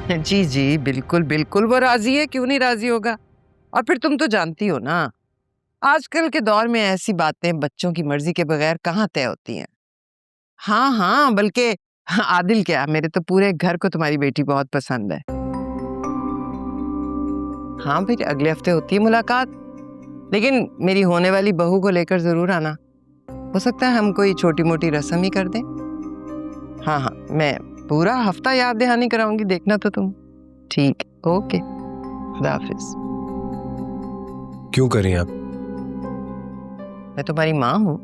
जी जी बिल्कुल बिल्कुल, वो राजी है, क्यों नहीं राजी होगा। और फिर तुम तो जानती हो ना, आजकल के दौर में ऐसी बातें बच्चों की मर्जी के बगैर कहाँ तय होती हैं। हाँ हाँ, बल्कि आदिल क्या, मेरे तो पूरे घर को तुम्हारी बेटी बहुत पसंद है। हाँ फिर अगले हफ्ते होती है मुलाकात, लेकिन मेरी होने वाली बहू को लेकर जरूर आना। हो सकता है हम कोई छोटी मोटी रस्म ही कर दें। हाँ हाँ, मैं पूरा हफ्ता याद दहानी कराऊंगी, देखना तो तुम। ठीक, ओके, खुदा हाफिज। क्यों करें आप? मैं तुम्हारी माँ हूँ,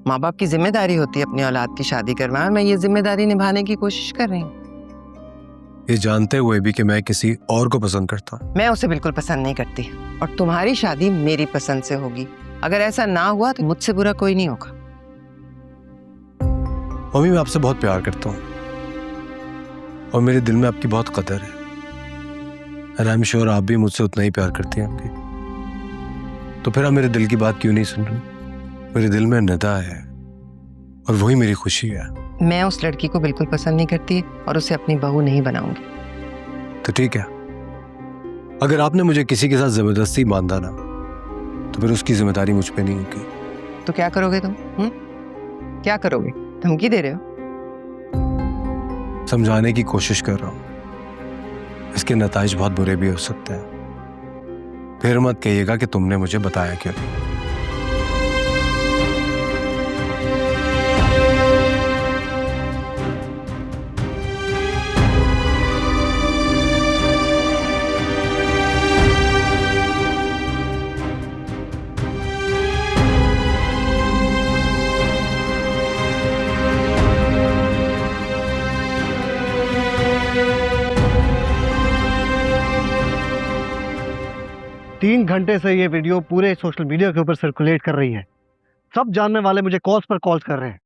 माँ बाप की जिम्मेदारी होती है अपनी औलाद की शादी करवाना। मैं ये जिम्मेदारी निभाने की कोशिश कर रही हूँ। ये जानते हुए भी कि मैं किसी और को पसंद करता हूँ। मैं उसे बिल्कुल पसंद नहीं करती, और तुम्हारी शादी मेरी पसंद से होगी। अगर ऐसा ना हुआ तो मुझसे बुरा कोई नहीं होगा। मम्मी, मैं आपसे बहुत प्यार करता हूँ और मेरे दिल में आपकी बहुत कदर है। एंड आई एम श्योर आप भी मुझसे उतना ही प्यार करती हैं आपकी। तो फिर आप मेरे दिल की बात क्यों नहीं सुन रही? मेरे दिल में निदा है और वही मेरी खुशी है। मैं उस लड़की को बिल्कुल पसंद नहीं करती और उसे अपनी बहू नहीं बनाऊंगी। तो ठीक है, अगर आपने मुझे किसी के साथ जबरदस्ती बांधा ना, तो फिर उसकी जिम्मेदारी मुझ पे नहीं होगी। तो क्या करोगे तुम? क्या करोगे? धमकी दे रहे हो? समझाने की कोशिश कर रहा हूं। इसके नताइज बहुत बुरे भी हो सकते हैं। फिर मत कहिएगा कि तुमने मुझे बताया क्यों नहीं। 3 घंटे से ये वीडियो पूरे सोशल मीडिया के ऊपर सर्कुलेट कर रही है। सब जानने वाले मुझे कॉल्स पर कॉल्स कर रहे हैं।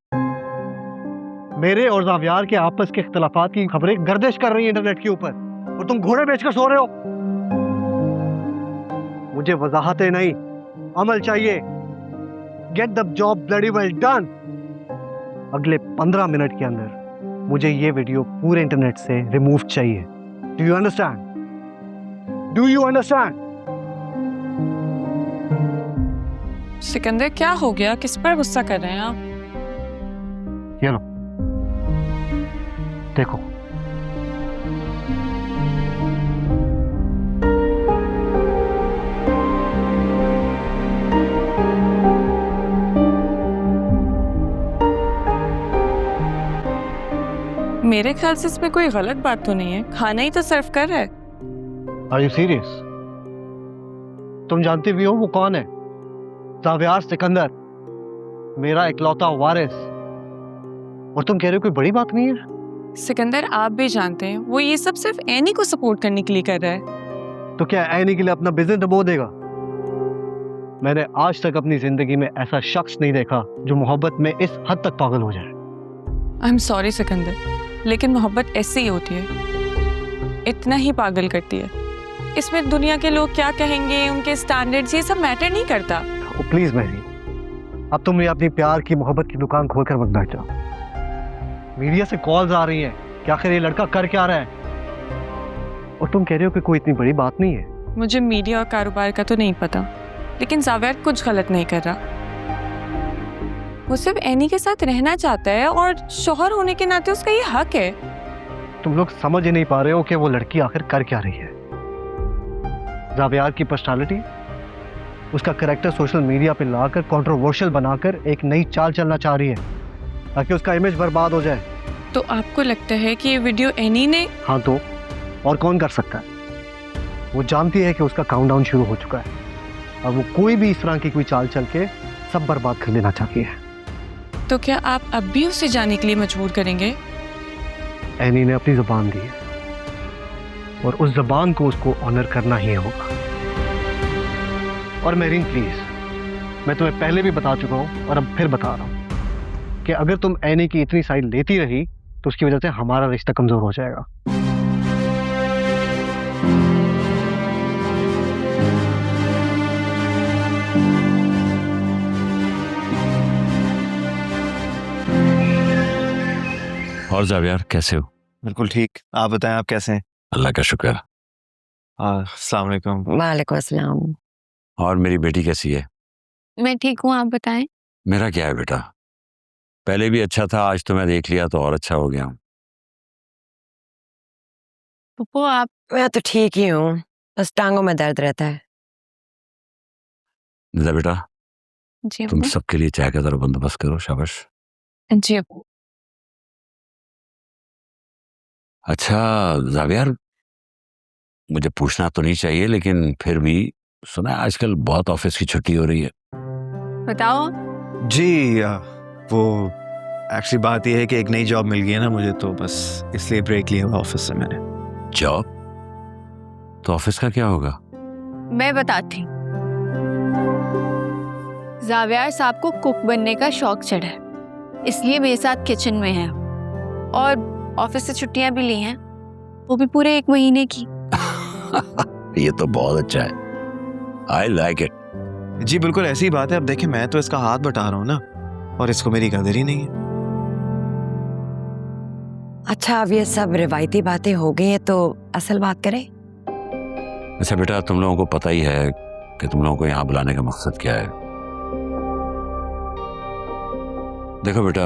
मेरे और जावियार के आपस के इख्तलाफात की खबरें गर्दिश कर रही हैं इंटरनेट के ऊपर, और तुम घोड़े बेचकर सो रहे हो। मुझे वजाहतें नहीं, अमल चाहिए। Get the job bloody well done. अगले 15 मिनट के अंदर मुझे ये वीडियो पूरे इंटरनेट से रिमूव चाहिए। Do you understand? Do you understand? Sikandar, क्या हो गया? किस पर गुस्सा कर रहे हैं आप? ये लो, देखो। मेरे ख्याल से इसमें कोई गलत बात तो नहीं है, खाना ही तो सर्व कर रहा है। Are you serious? तुम जानती भी हो वो कौन है? जावियार सिकंदर, मेरा इकलौता वारिस। और तुम कह रहे हो कोई बड़ी बात नहीं है? सिकंदर, आप भी जानते हैं वो ये सब सिर्फ एनी को सपोर्ट करने के लिए कर रहा है। तो क्या एनी के लिए अपना बिजनेस डुबो देगा? मैंने आज तक अपनी जिंदगी में ऐसा शख्स नहीं देखा जो मोहब्बत में इस हद तक पागल हो जाए। आई एम सॉरी सिकंदर, लेकिन मोहब्बत ऐसी ही होती है, इतना ही पागल करती है। इसमें दुनिया के लोग क्या कहेंगे, उनके स्टैंडर्ड्स, ये सब मैटर नहीं करता। प्लीज मैरी, अब तुम ये अपनी प्यार की मोहब्बत की दुकान खोलकर मत बैठ जाओ। मीडिया से कॉल्स आ रही हैं कि आखिर ये लड़का कर क्या रहा है, और तुम कह रहे हो कि कोई इतनी बड़ी बात नहीं है। मुझे मीडिया और कारोबार का तो नहीं पता, लेकिन जावेद कुछ गलत नहीं कर रहा। वो सिर्फ एनी के साथ रहना चाहता है और शौहर होने के नाते उसका ये हक है। तुम लोग समझ ही नहीं पा रहे हो कि वो लड़की आखिर कर क्या रही है। जावियार की पर्सनालिटी, उसका करैक्टर सोशल मीडिया पे लाकर कंट्रोवर्शियल बनाकर एक नई चाल चलना चाह रही है ताकि उसका इमेज बर्बाद हो जाए। तो आपको लगता है कि ये वीडियो एनी ने? हाँ, तो और कौन कर सकता है? वो जानती है कि उसका काउंटडाउन शुरू हो चुका है और वो कोई भी इस तरह की कोई चाल चल के सब बर्बाद कर देना चाहती है। तो क्या आप अब भी उसे जाने के लिए मजबूर करेंगे? एनी ने अपनी जुबान दी है और उस जुबान को उसको ऑनर करना ही होगा। और मेरीन प्लीज, मैं तुम्हें पहले भी बता चुका हूं और अब फिर बता रहा हूं कि अगर तुम एनी की इतनी साइड लेती रही तो उसकी वजह से हमारा रिश्ता कमजोर हो जाएगा। और जावियार कैसे हो? बिल्कुल ठीक। आप बताएं, आप कैसे हैं? अल्लाह का शुक्र। अस्सलाम वालेकुम। वालेकुम अस्सलाम। और मेरी बेटी कैसी है? मैं ठीक हूँ, आप बताएं। मेरा क्या है बेटा, पहले भी अच्छा था, आज तो मैं देख लिया तो और अच्छा हो गया हूँ। पप्पू आप मैं तो ठीक ही हूँ, बस टांगों में दर्द रहता है। निदा बेटा, जी तुम अब्बू। सबके लिए चाय का जरा बंदोबस्त करो। शाबाश। जी अब्बू। अच्छा जावियर, मुझे पूछना तो नहीं चाहिए लेकिन फिर भी सुना है आजकल बहुत ऑफिस की छुट्टी हो रही है। बताओ। जी वो एक्चुअली बात यह है कि एक नई जॉब मिल गई है ना मुझे, तो बस इसलिए ब्रेक लिया हुआ ऑफिस से मैंने। जॉब? तो ऑफिस का क्या होगा? मैं बताती हूँ। जावियार साहब को कुक बनने का शौक चढ़ा है, इसलिए मेरे साथ किचन में है और ऑफिस से छुट्टियां भी ली हैं, वो भी पूरे 1 महीने की। ये तो बहुत अच्छा है, आई लाइक इट। जी बिल्कुल ऐसी ही बात है। अब देखें, मैं तो इसका हाथ बटा रहा हूँ ना, और इसको मेरी कदर ही नहीं है। अच्छा, अब ये सब रिवायती बातें हो गई हैं तो असल बात करें। अच्छा बेटा, तुम लोगों को पता ही है कि तुम लोगों को यहाँ बुलाने का मकसद क्या है। देखो बेटा,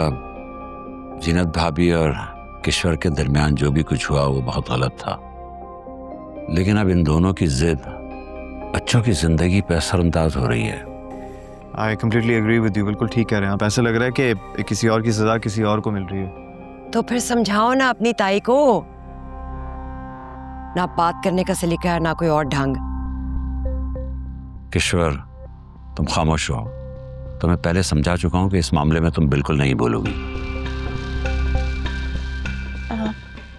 जीनत भाभी और किश्वर के दरमियान जो भी कुछ हुआ वो बहुत गलत था, लेकिन अब इन दोनों की जिद बच्चों की जिंदगी पे असरअंदाज हो रही है। I completely agree with you, बिल्कुल ठीक कह रहे हैं आप। ऐसा लग रहा है कि किसी और की सजा किसी और को मिल रही है। तो फिर समझाओ ना अपनी ताई को, ना बात करने का सलीका है ना कोई और ढंग। किश्वर, तुम खामोश हो। तो मैं पहले समझा चुका हूं कि इस मामले में तुम बिल्कुल नहीं बोलोगी।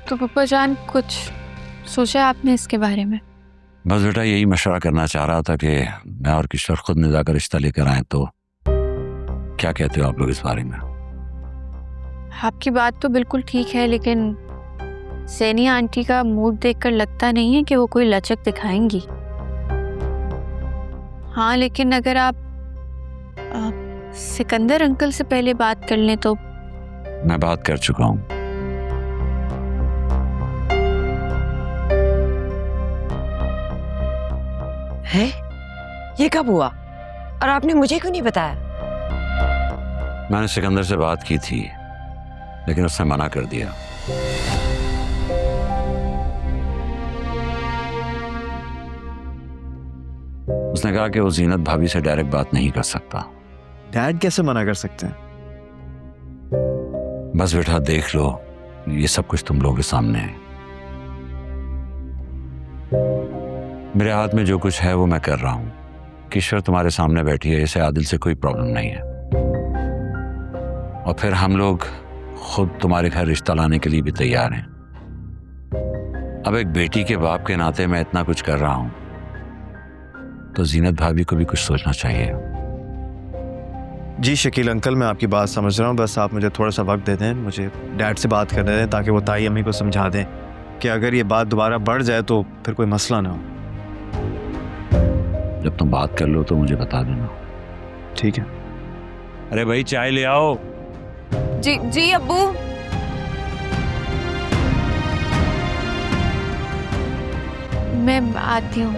तो पप्पा जान, कुछ सोचा आपने इसके बारे में? बस बेटा यही मशवरा करना चाह रहा था कि मैं और किश्वर खुद निदा का रिश्ता लेकर आए, तो क्या कहते हो आप लोग इस बारे में? आपकी बात तो बिल्कुल ठीक है, लेकिन सैनिया आंटी का मूड देखकर लगता नहीं है कि वो कोई लचक दिखाएंगी। हाँ, लेकिन अगर आप सिकंदर अंकल से पहले बात कर लें तो। मैं बात कर चुका हूं। है? ये कब हुआ और आपने मुझे क्यों नहीं बताया? मैंने सिकंदर से बात की थी, लेकिन उसने मना कर दिया। उसने कहा कि वो जीनत भाभी से डायरेक्ट बात नहीं कर सकता। डैड कैसे मना कर सकते हैं? बस बेटा देख लो, ये सब कुछ तुम लोगों के सामने है। मेरे हाथ में जो कुछ है वो मैं कर रहा हूं। किश्वर तुम्हारे सामने बैठी है, इसे आदिल से कोई प्रॉब्लम नहीं है, और फिर हम लोग खुद तुम्हारे घर रिश्ता लाने के लिए भी तैयार हैं। अब एक बेटी के बाप के नाते मैं इतना कुछ कर रहा हूं, तो जीनत भाभी को भी कुछ सोचना चाहिए। जी शकील अंकल, मैं आपकी बात समझ रहा हूँ, बस आप मुझे थोड़ा सा वक्त दे दें, मुझे डैड से बात करने दें ताकि वो ताई अम्मी को समझा दें कि अगर ये बात दोबारा बढ़ जाए तो फिर कोई मसला ना हो। जब तुम बात कर लो तो मुझे बता देना। ठीक है। अरे भाई चाय ले आओ। जी अब्बू। मैं आती हूँ।